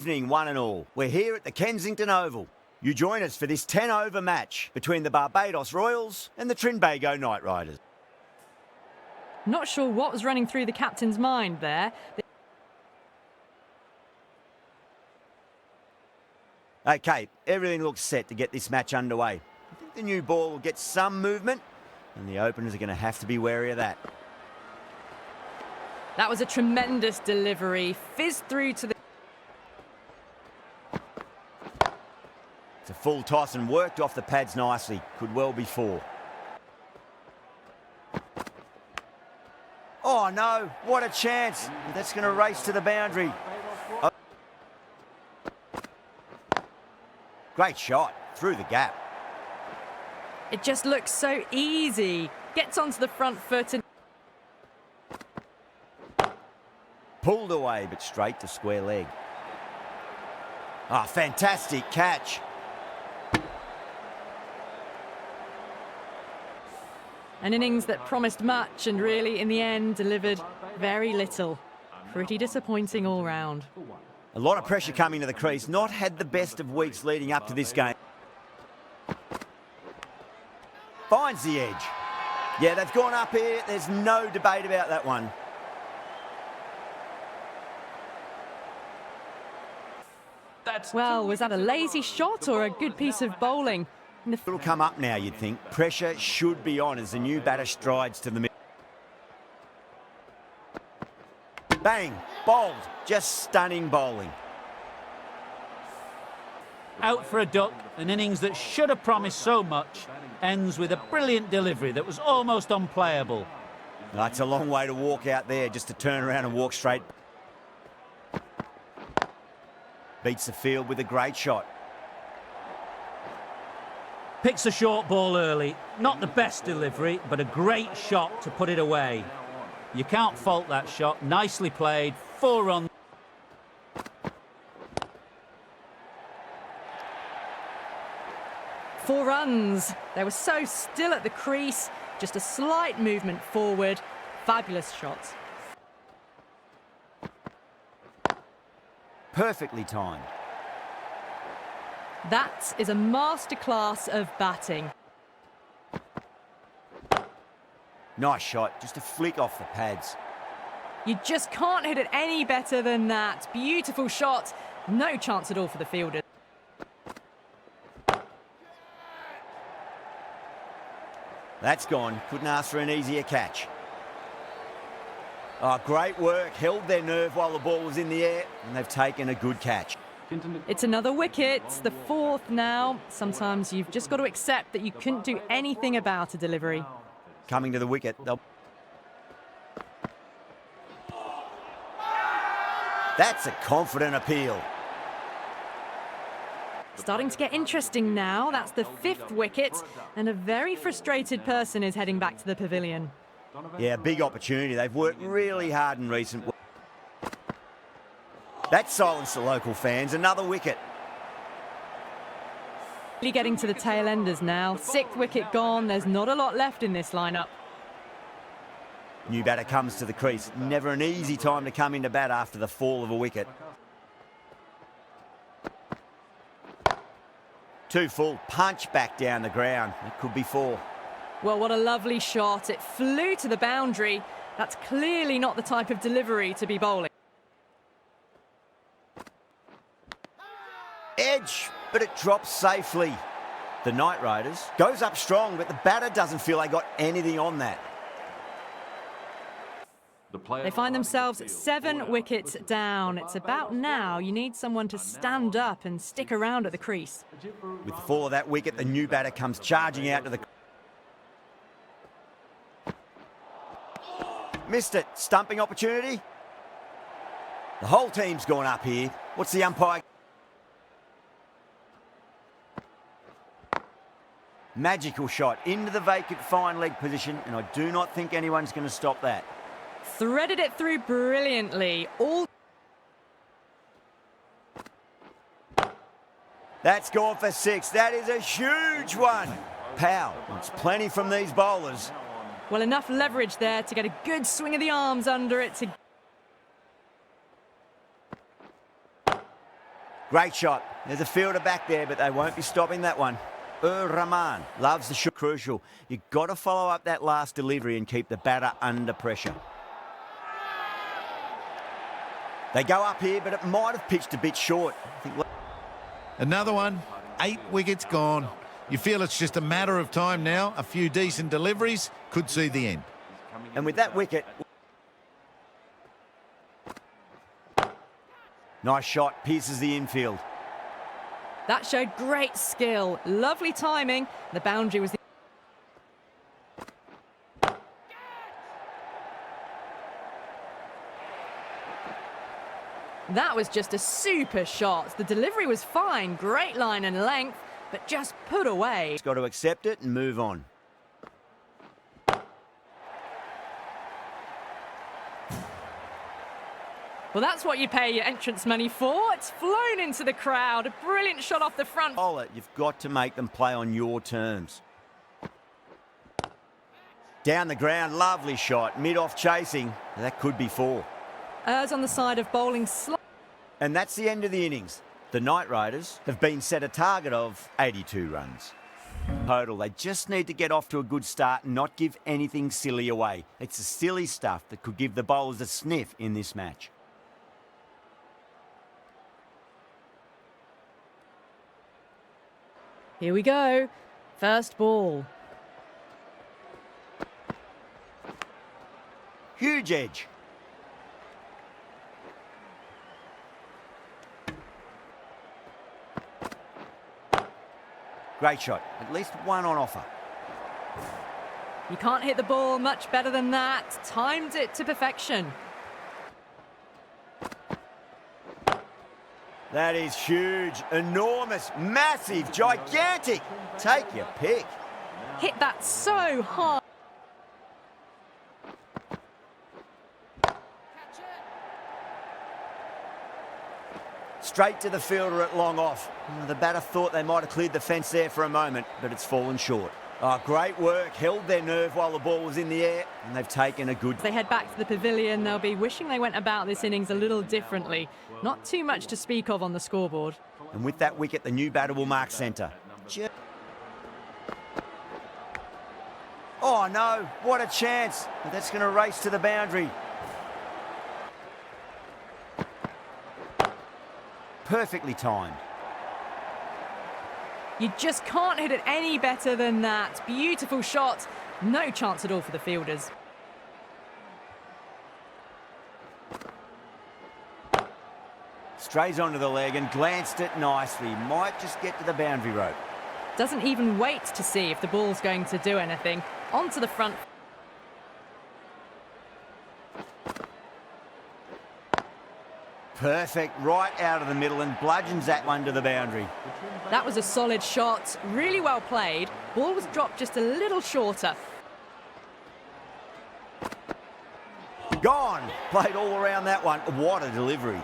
Evening, one and all. We're here at the Kensington Oval. You join us for this 10-over match between the Barbados Royals and the Trinbago Knight Riders. Not sure what was running through the captain's mind there. Okay, everything looks set to get this match underway. I think the new ball will get some movement, and the openers are going to have to be wary of that. That was a tremendous delivery. Fizzed through to the... It's a full toss and worked off the pads nicely. Could well be four. Oh no, what a chance. That's going to race to the boundary. Oh. Great shot, through the gap. It just looks so easy. Gets onto the front foot and... Pulled away, but straight to square leg. Ah, fantastic catch. An innings that promised much and really, in the end, delivered very little. Pretty disappointing all round. A lot of pressure coming to the crease. Not had the best of weeks leading up to this game. Finds the edge. Yeah, they've gone up here. There's no debate about that one. Well, was that a lazy shot or a good piece of bowling? It'll come up now, you'd think. Pressure should be on as the new batter strides to the middle. Bang! Bowled. Just stunning bowling. Out for a duck, an innings that should have promised so much, ends with a brilliant delivery that was almost unplayable. That's a long way to walk out there, just to turn around and walk straight. Beats the field with a great shot. Picks a short ball early. Not the best delivery, but a great shot to put it away. You can't fault that shot. Nicely played. 4 runs. Four runs. They were so still at the crease. Just a slight movement forward. Fabulous shots. Perfectly timed. That is a masterclass of batting. Nice shot, just a flick off the pads. You just can't hit it any better than that. Beautiful shot. No chance at all for the fielder. That's gone. Couldn't ask for an easier catch. Oh, great work. Held their nerve while the ball was in the air, and they've taken a good catch. It's another wicket, the 4th now. Sometimes you've just got to accept that you couldn't do anything about a delivery. Coming to the wicket. That's a confident appeal. Starting to get interesting now. That's the 5th wicket, and a very frustrated person is heading back to the pavilion. Yeah, big opportunity. They've worked really hard in recent weeks. That silenced the local fans. Another wicket. Really getting to the tail enders now. 6th wicket gone. There's not a lot left in this lineup. New batter comes to the crease. Never an easy time to come into bat after the fall of a wicket. 2 full. Punch back down the ground. It could be 4. Well, what a lovely shot. It flew to the boundary. That's clearly not the type of delivery to be bowling. Edge, but it drops safely. The Knight Riders goes up strong, but the batter doesn't feel they got anything on that. They find themselves 7 wickets down. It's about now you need someone to stand up and stick around at the crease. With the fall of that wicket, the new batter comes charging out to the... Missed it. Stumping opportunity. The whole team's gone up here. What's the umpire? Magical shot into the vacant fine leg position, and I do not think anyone's going to stop that. Threaded it through brilliantly. That's gone for 6. That is a huge one. Pow. It's plenty from these bowlers. Well, enough leverage there to get a good swing of the arms under it to... Great shot. There's a fielder back there, but they won't be stopping that one. Rahman loves the shot. Crucial. You've got to follow up that last delivery and keep the batter under pressure. They go up here, but it might have pitched a bit short. Another one, 8 wickets gone. You feel it's just a matter of time now. A few decent deliveries could see the end. And with that wicket... Nice shot, pierces the infield. That showed great skill. Lovely timing. The boundary was... That was just a super shot. The delivery was fine. Great line and length, but just put away. He's got to accept it and move on. Well, that's what you pay your entrance money for. It's flown into the crowd. A brilliant shot off the front. You've got to make them play on your terms. Down the ground, lovely shot. Mid-off chasing. That could be 4. Errs on the side of bowling slow. And that's the end of the innings. The Knight Riders have been set a target of 82 runs. Total. They just need to get off to a good start and not give anything silly away. It's the silly stuff that could give the bowlers a sniff in this match. Here we go. First ball. Huge edge. Great shot. At least one on offer. You can't hit the ball much better than that. Timed it to perfection. That is huge, enormous, massive, gigantic. Take your pick. Hit that so hard. Straight to the fielder at long off. The batter thought they might have cleared the fence there for a moment, but it's fallen short. Oh, great work. Held their nerve while the ball was in the air, and they've taken a good... As they head back to the pavilion, they'll be wishing they went about this innings a little differently. Not too much to speak of on the scoreboard. And with that wicket, the new batter will mark centre. Oh, no. What a chance. But that's going to race to the boundary. Perfectly timed. You just can't hit it any better than that. Beautiful shot. No chance at all for the fielders. Strays onto the leg and glanced it nicely. Might just get to the boundary rope. Doesn't even wait to see if the ball's going to do anything. Onto the front. Perfect, right out of the middle and bludgeons that one to the boundary. That was a solid shot, really well played. Ball was dropped just a little shorter. Gone, played all around that one. What a delivery.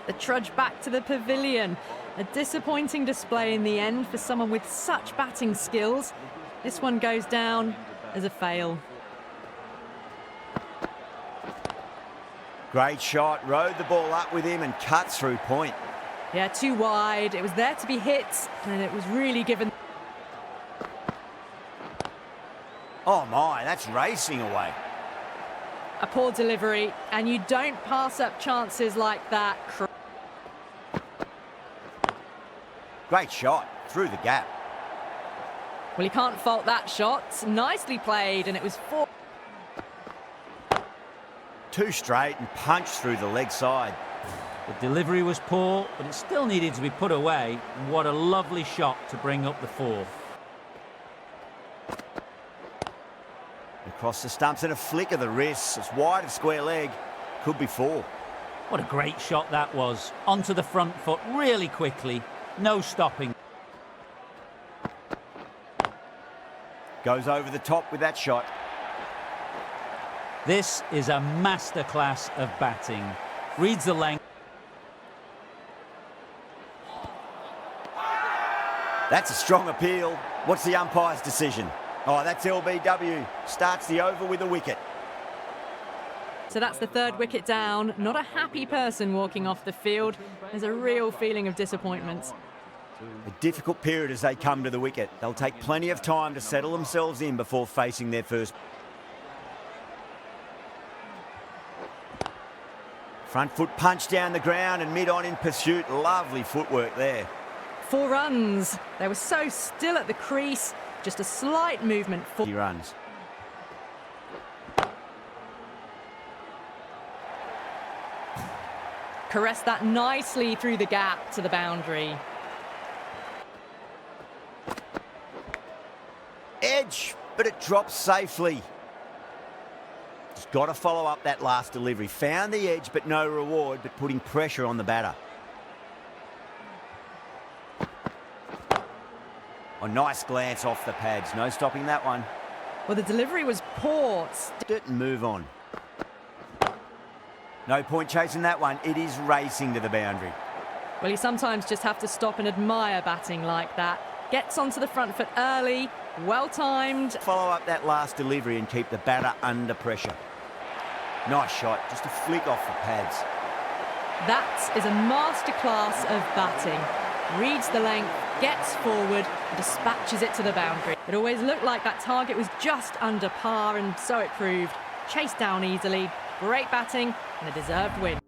The trudge back to the pavilion. A disappointing display in the end for someone with such batting skills. This one goes down as a fail. Great shot, rode the ball up with him and cuts through point. Yeah, too wide. It was there to be hit, and it was really given. Oh my, that's racing away. A poor delivery, and you don't pass up chances like that. Great shot, through the gap. Well, you can't fault that shot. Nicely played, and it was 4. Two straight and punched through the leg side. The delivery was poor, but it still needed to be put away. And what a lovely shot to bring up the 4. Across the stumps and a flick of the wrist. It's wide of square leg. Could be 4. What a great shot that was. Onto the front foot really quickly. No stopping. Goes over the top with that shot. This is a masterclass of batting. Reads the length. That's a strong appeal. What's the umpire's decision? Oh, that's LBW. Starts the over with a wicket. So that's the third wicket down. Not a happy person walking off the field. There's a real feeling of disappointment. A difficult period as they come to the wicket. They'll take plenty of time to settle themselves in before facing their first. Front foot punch down the ground and mid-on in pursuit. Lovely footwork there. 4 runs. They were so still at the crease. Just a slight movement. He runs. Caressed that nicely through the gap to the boundary. Edge, but it drops safely. Just got to follow up that last delivery. Found the edge, but no reward, but putting pressure on the batter. A nice glance off the pads. No stopping that one. Well, the delivery was poor. It and move on. No point chasing that one. It is racing to the boundary. Well, you sometimes just have to stop and admire batting like that. Gets onto the front foot early, well timed. Follow up that last delivery and keep the batter under pressure. Nice shot, just a flick off the pads. That is a masterclass of batting. Reads the length, gets forward, and dispatches it to the boundary. It always looked like that target was just under par, and so it proved. Chased down easily, great batting, and a deserved win.